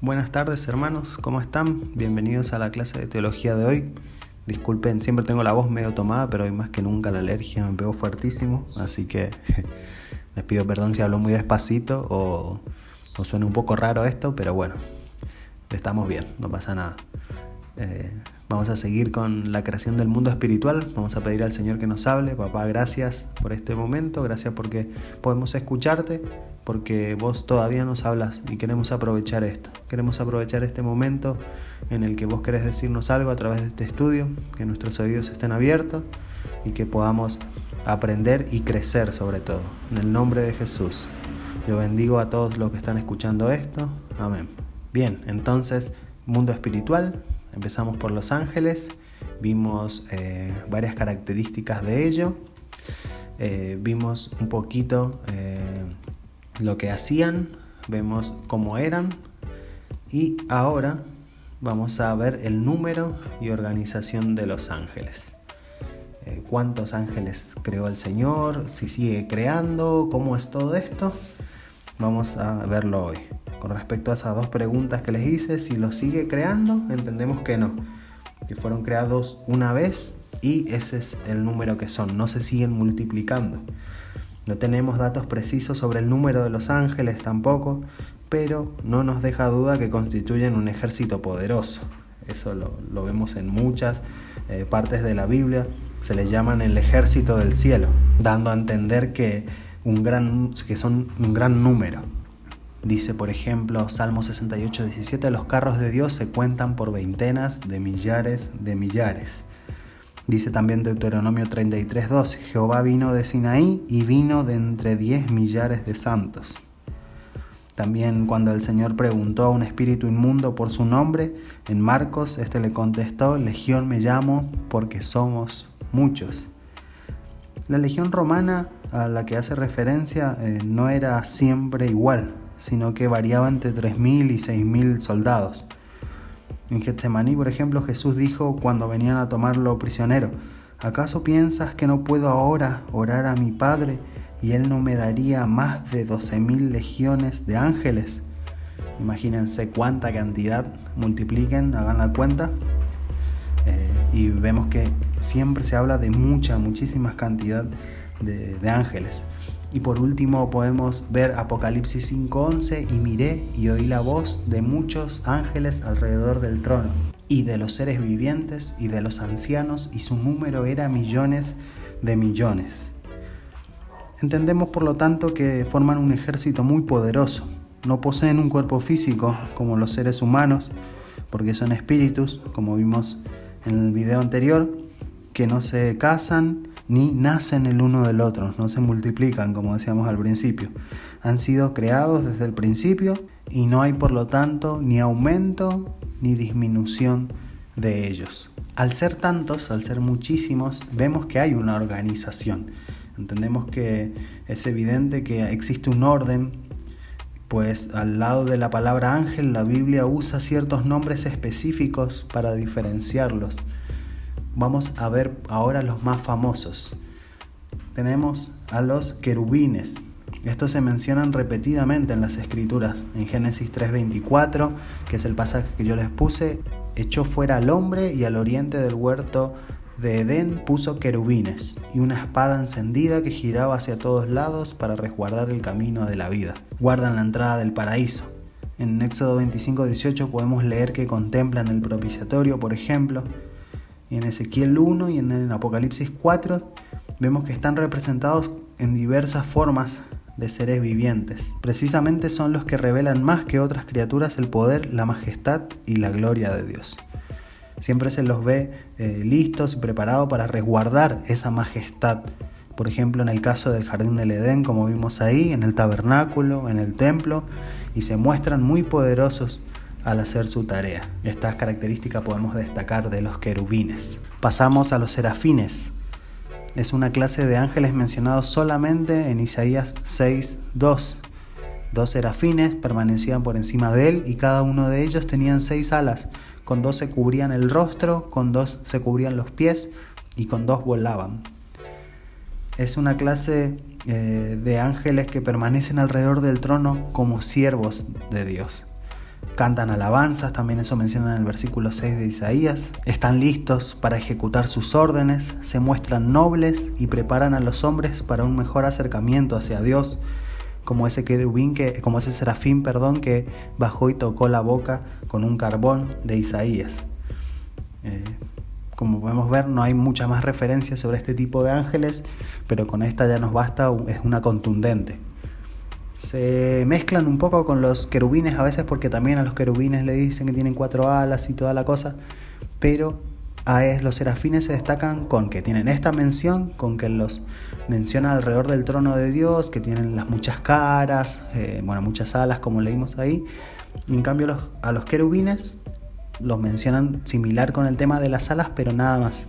Buenas tardes, hermanos, ¿cómo están? Bienvenidos a la clase de teología de hoy. Disculpen, siempre tengo la voz medio tomada, pero hoy más que nunca la alergia me pegó fuertísimo, así que les pido perdón si hablo muy despacito o suena un poco raro esto, pero bueno, estamos bien, no pasa nada. Vamos a seguir con la creación del mundo espiritual. Vamos a pedir al Señor que nos hable. Papá, gracias por este momento, gracias porque podemos escucharte, porque vos todavía nos hablas y queremos aprovechar esto. Queremos aprovechar este momento en el que vos querés decirnos algo a través de este estudio, que nuestros oídos estén abiertos y que podamos aprender y crecer sobre todo. En el nombre de Jesús, yo bendigo a todos los que están escuchando esto. Amén. Bien, entonces, mundo espiritual. Empezamos por los ángeles, vimos varias características de ello, vimos un poquito lo que hacían, vemos cómo eran y ahora vamos a ver el número y organización de los ángeles. ¿Cuántos ángeles creó el Señor? ¿Si sigue creando? ¿Cómo es todo esto? Vamos a verlo hoy. Con respecto a esas dos preguntas que les hice, si los sigue creando, entendemos que no, que fueron creados una vez y ese es el número que son, no se siguen multiplicando. No tenemos datos precisos sobre el número de los ángeles tampoco, pero no nos deja duda que constituyen un ejército poderoso. Eso lo vemos en muchas partes de la Biblia, se les llaman el ejército del cielo, dando a entender que son un gran número. Dice, por ejemplo, Salmo 68:17, los carros de Dios se cuentan por veintenas de millares de millares. Dice también Deuteronomio 33:12, Jehová vino de Sinaí y vino de entre 10 millares de santos. También cuando el Señor preguntó a un espíritu inmundo por su nombre, en Marcos, este le contestó, Legión me llamo porque somos muchos. La legión romana a la que hace referencia no era siempre igual, sino que variaba entre 3.000 y 6.000 soldados. En Getsemaní, por ejemplo, Jesús dijo cuando venían a tomarlo prisionero, ¿acaso piensas que no puedo ahora orar a mi Padre y Él no me daría más de 12.000 legiones de ángeles? Imagínense cuánta cantidad, multipliquen, hagan la cuenta. Y vemos que siempre se habla de muchísimas cantidad de ángeles. Y por último podemos ver Apocalipsis 5:11, y miré y oí la voz de muchos ángeles alrededor del trono, y de los seres vivientes y de los ancianos, y su número era millones de millones. Entendemos por lo tanto que forman un ejército muy poderoso. No poseen un cuerpo físico como los seres humanos, porque son espíritus, como vimos en el video anterior, que no se casan ni nacen el uno del otro, no se multiplican como decíamos al principio. Han sido creados desde el principio y no hay por lo tanto ni aumento ni disminución de ellos. Al ser tantos, al ser muchísimos, vemos que hay una organización. Entendemos que es evidente que existe un orden, pues al lado de la palabra ángel, la Biblia usa ciertos nombres específicos para diferenciarlos. Vamos a ver ahora los más famosos. Tenemos a los querubines. Estos se mencionan repetidamente en las Escrituras. En Génesis 3:24, que es el pasaje que yo les puse, echó fuera al hombre y al oriente del huerto de Edén puso querubines y una espada encendida que giraba hacia todos lados para resguardar el camino de la vida. Guardan la entrada del paraíso. En Éxodo 25:18 podemos leer que contemplan el propiciatorio, por ejemplo. Y en Ezequiel 1 y en Apocalipsis 4 vemos que están representados en diversas formas de seres vivientes. Precisamente son los que revelan más que otras criaturas el poder, la majestad y la gloria de Dios. Siempre se los ve listos y preparados para resguardar esa majestad. Por ejemplo, en el caso del Jardín del Edén, como vimos ahí, en el tabernáculo, en el templo, y se muestran muy poderosos al hacer su tarea. Estas características podemos destacar de los querubines. Pasamos a los serafines. Es una clase de ángeles mencionados solamente en Isaías 6:2. 2 serafines permanecían por encima de él y cada uno de ellos tenían 6 alas. Con 2 se cubrían el rostro, con 2 se cubrían los pies y con 2 volaban. Es una clase de ángeles que permanecen alrededor del trono como siervos de Dios. Cantan alabanzas, también eso menciona en el versículo 6 de Isaías. Están listos para ejecutar sus órdenes, se muestran nobles y preparan a los hombres para un mejor acercamiento hacia Dios, como ese serafín, que bajó y tocó la boca con un carbón de Isaías. Como podemos ver, no hay muchas más referencias sobre este tipo de ángeles, pero con esta ya nos basta, es una contundente. Se mezclan un poco con los querubines a veces, porque también a los querubines le dicen que tienen 4 alas y toda la cosa, pero los serafines se destacan con que tienen esta mención, con que los menciona alrededor del trono de Dios, que tienen las muchas caras, muchas alas como leímos ahí. Y en cambio a los querubines los mencionan similar con el tema de las alas, pero nada más.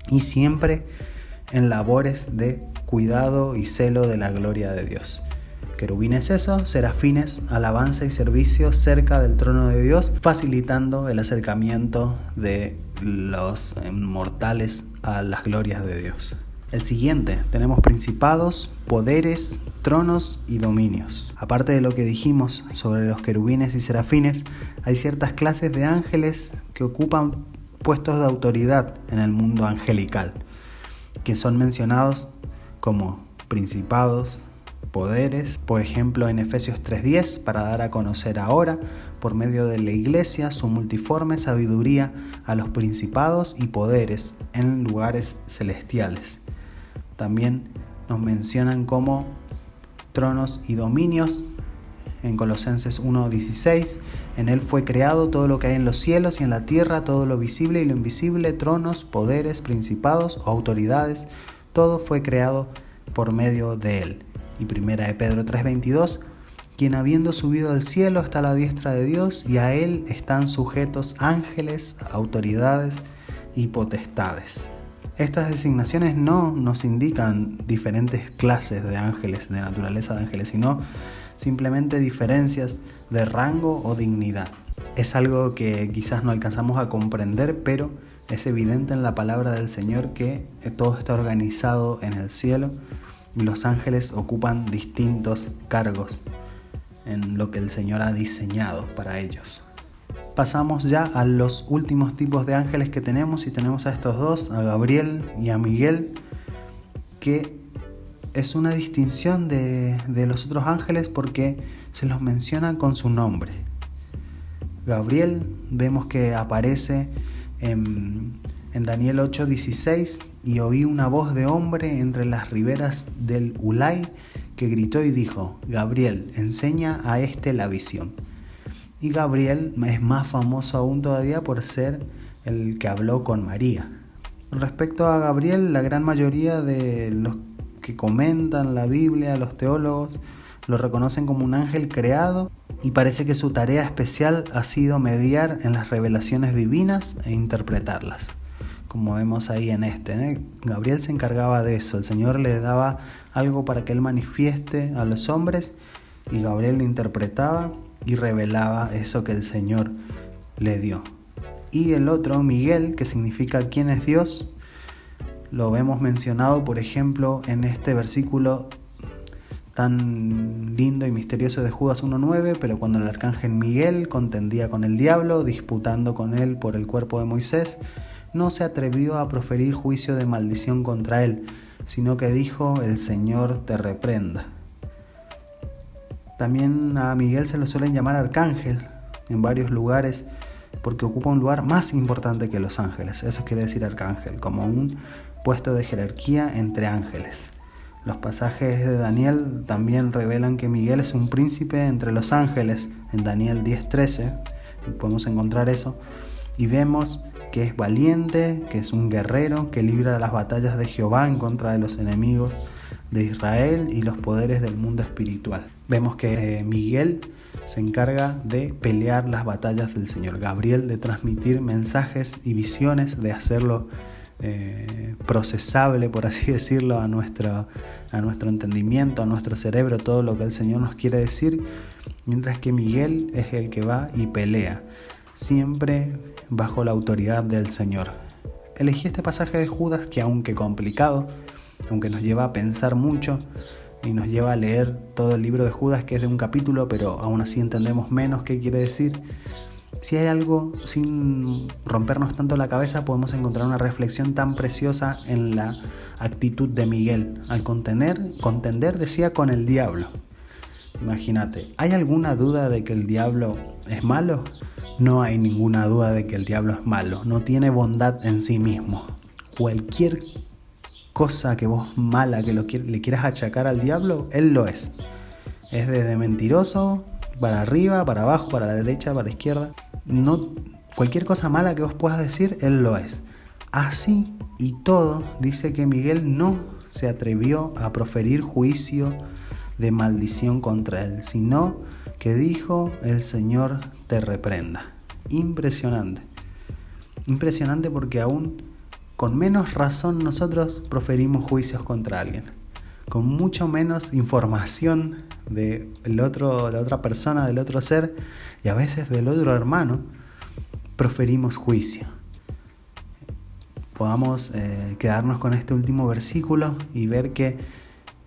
Y siempre en labores de cuidado y celo de la gloria de Dios. Querubines serafines, alabanza y servicio cerca del trono de Dios, facilitando el acercamiento de los mortales a las glorias de Dios. El siguiente, tenemos principados, poderes, tronos y dominios. Aparte de lo que dijimos sobre los querubines y serafines, hay ciertas clases de ángeles que ocupan puestos de autoridad en el mundo angelical, que son mencionados como principados, poderes, por ejemplo en Efesios 3:10, para dar a conocer ahora, por medio de la iglesia, su multiforme sabiduría a los principados y poderes en lugares celestiales. También nos mencionan como tronos y dominios en Colosenses 1:16. En él fue creado todo lo que hay en los cielos y en la tierra, todo lo visible y lo invisible, tronos, poderes, principados o autoridades, todo fue creado por medio de él. Y 1 de Pedro 3:22, quien habiendo subido al cielo está a la diestra de Dios y a él están sujetos ángeles, autoridades y potestades. Estas designaciones no nos indican diferentes clases de ángeles, de naturaleza de ángeles, sino simplemente diferencias de rango o dignidad. Es algo que quizás no alcanzamos a comprender, pero es evidente en la palabra del Señor que todo está organizado en el cielo y los ángeles ocupan distintos cargos en lo que el Señor ha diseñado para ellos. Pasamos ya a los últimos tipos de ángeles que tenemos, y tenemos a estos dos, a Gabriel y a Miguel, que es una distinción de los otros ángeles porque se los menciona con su nombre. Gabriel vemos que aparece en Daniel 8:16, y oí una voz de hombre entre las riberas del Ulai que gritó y dijo: Gabriel, enseña a este la visión. Y Gabriel es más famoso aún todavía por ser el que habló con María. Respecto a Gabriel, la gran mayoría de los que comentan la Biblia, los teólogos, lo reconocen como un ángel creado, y parece que su tarea especial ha sido mediar en las revelaciones divinas e interpretarlas, como vemos ahí en Gabriel se encargaba de eso. El Señor le daba algo para que él manifieste a los hombres, y Gabriel lo interpretaba y revelaba eso que el Señor le dio. Y el otro, Miguel, que significa quién es Dios, lo vemos mencionado, por ejemplo, en este versículo tan lindo y misterioso de Judas 1:9, pero cuando el arcángel Miguel contendía con el diablo, disputando con él por el cuerpo de Moisés, no se atrevió a proferir juicio de maldición contra él, sino que dijo: el Señor te reprenda. También a Miguel se lo suelen llamar arcángel en varios lugares, porque ocupa un lugar más importante que los ángeles. Eso quiere decir arcángel, como un puesto de jerarquía entre ángeles. Los pasajes de Daniel también revelan que Miguel es un príncipe entre los ángeles. En Daniel 10:13 podemos encontrar eso, y vemos que es valiente, que es un guerrero, que libra las batallas de Jehová en contra de los enemigos de Israel y los poderes del mundo espiritual. Vemos que Miguel se encarga de pelear las batallas del Señor, Gabriel de transmitir mensajes y visiones, de hacerlo procesable, por así decirlo, a nuestro entendimiento, a nuestro cerebro, todo lo que el Señor nos quiere decir, mientras que Miguel es el que va y pelea, siempre bajo la autoridad del Señor. Elegí este pasaje de Judas que, aunque complicado, aunque nos lleva a pensar mucho y nos lleva a leer todo el libro de Judas, que es de un capítulo, pero aún así entendemos menos qué quiere decir. Si hay algo, sin rompernos tanto la cabeza, podemos encontrar una reflexión tan preciosa en la actitud de Miguel al contender, decía, con el diablo. Imagínate, ¿hay alguna duda de que el diablo es malo? No hay ninguna duda de que el diablo es malo, no tiene bondad en sí mismo. Cualquier cosa que vos mala que le quieras achacar al diablo, él lo es. Es desde mentiroso, para arriba, para abajo, para la derecha, para la izquierda. No, cualquier cosa mala que vos puedas decir, él lo es. Así y todo, dice que Miguel no se atrevió a proferir juicio de maldición contra él, sino que dijo: el Señor te reprenda. Impresionante. Impresionante, porque aún con menos razón nosotros proferimos juicios contra alguien, con mucho menos información de la otra persona, del otro ser, y a veces del otro hermano, proferimos juicio. Podamos quedarnos con este último versículo y ver que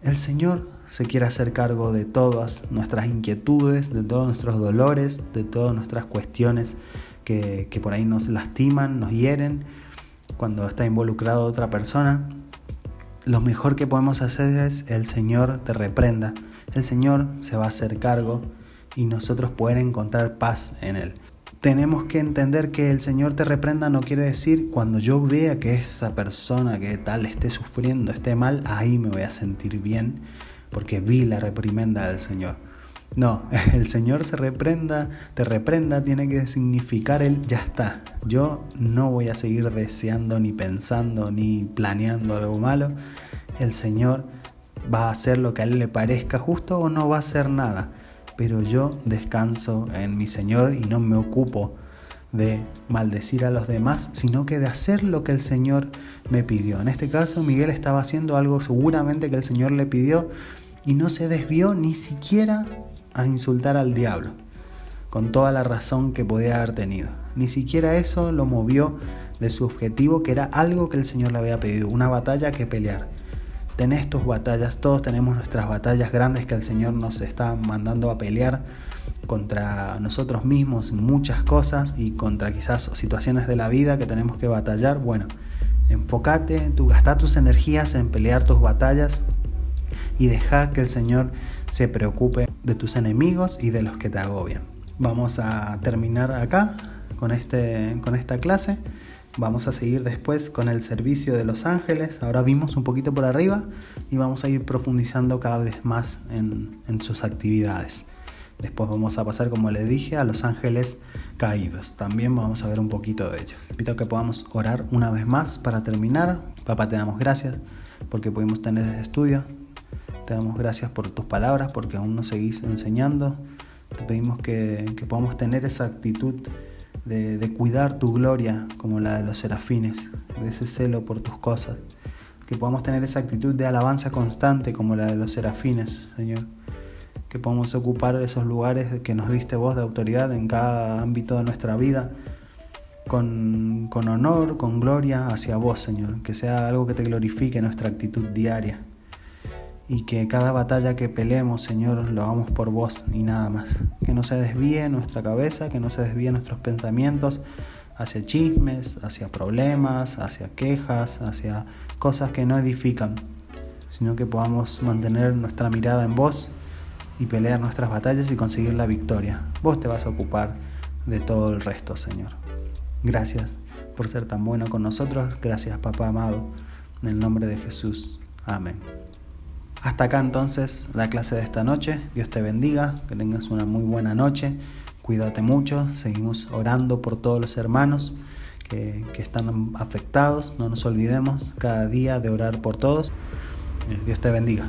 el Señor se quiere hacer cargo de todas nuestras inquietudes, de todos nuestros dolores, de todas nuestras cuestiones que por ahí nos lastiman, nos hieren. Cuando está involucrado otra persona, lo mejor que podemos hacer es: el Señor te reprenda. El Señor se va a hacer cargo y nosotros poder encontrar paz en Él. Tenemos que entender que el Señor te reprenda no quiere decir: cuando yo vea que esa persona que tal esté sufriendo, esté mal, ahí me voy a sentir bien porque vi la reprimenda del Señor. No, el Señor te reprenda, tiene que significar el ya está. Yo no voy a seguir deseando, ni pensando, ni planeando algo malo. El Señor va a hacer lo que a Él le parezca justo, o no va a hacer nada. Pero yo descanso en mi Señor y no me ocupo de maldecir a los demás, sino que de hacer lo que el Señor me pidió. En este caso, Miguel estaba haciendo algo seguramente que el Señor le pidió y no se desvió ni siquiera a insultar al diablo, con toda la razón que podía haber tenido. Ni siquiera eso lo movió de su objetivo, que era algo que el Señor le había pedido, una batalla que pelear. Tenés tus batallas, todos tenemos nuestras batallas grandes que el Señor nos está mandando a pelear contra nosotros mismos, muchas cosas, y contra quizás situaciones de la vida que tenemos que batallar. Bueno, enfócate, gastá tus energías en pelear tus batallas y deja que el Señor se preocupe de tus enemigos y de los que te agobian. Vamos a terminar acá con esta clase. Vamos a seguir después con el servicio de los ángeles. Ahora vimos un poquito por arriba y vamos a ir profundizando cada vez más en sus actividades. Después vamos a pasar, como les dije, a los ángeles caídos. También vamos a ver un poquito de ellos. Invito a que podamos orar una vez más para terminar. Papá, te damos gracias porque pudimos tener este estudio. Te damos gracias por tus palabras, porque aún nos seguís enseñando. Te pedimos que podamos tener esa actitud de cuidar tu gloria como la de los serafines, de ese celo por tus cosas. Que podamos tener esa actitud de alabanza constante como la de los serafines, Señor. Que podamos ocupar esos lugares que nos diste vos de autoridad en cada ámbito de nuestra vida, con honor, con gloria hacia vos, Señor. Que sea algo que te glorifique nuestra actitud diaria. Y que cada batalla que peleemos, Señor, lo hagamos por vos y nada más. Que no se desvíe nuestra cabeza, que no se desvíen nuestros pensamientos hacia chismes, hacia problemas, hacia quejas, hacia cosas que no edifican, sino que podamos mantener nuestra mirada en vos y pelear nuestras batallas y conseguir la victoria. Vos te vas a ocupar de todo el resto, Señor. Gracias por ser tan bueno con nosotros. Gracias, Papá amado. En el nombre de Jesús. Amén. Hasta acá entonces la clase de esta noche. Dios te bendiga, que tengas una muy buena noche. Cuídate mucho. Seguimos orando por todos los hermanos que están afectados. No nos olvidemos cada día de orar por todos. Dios te bendiga.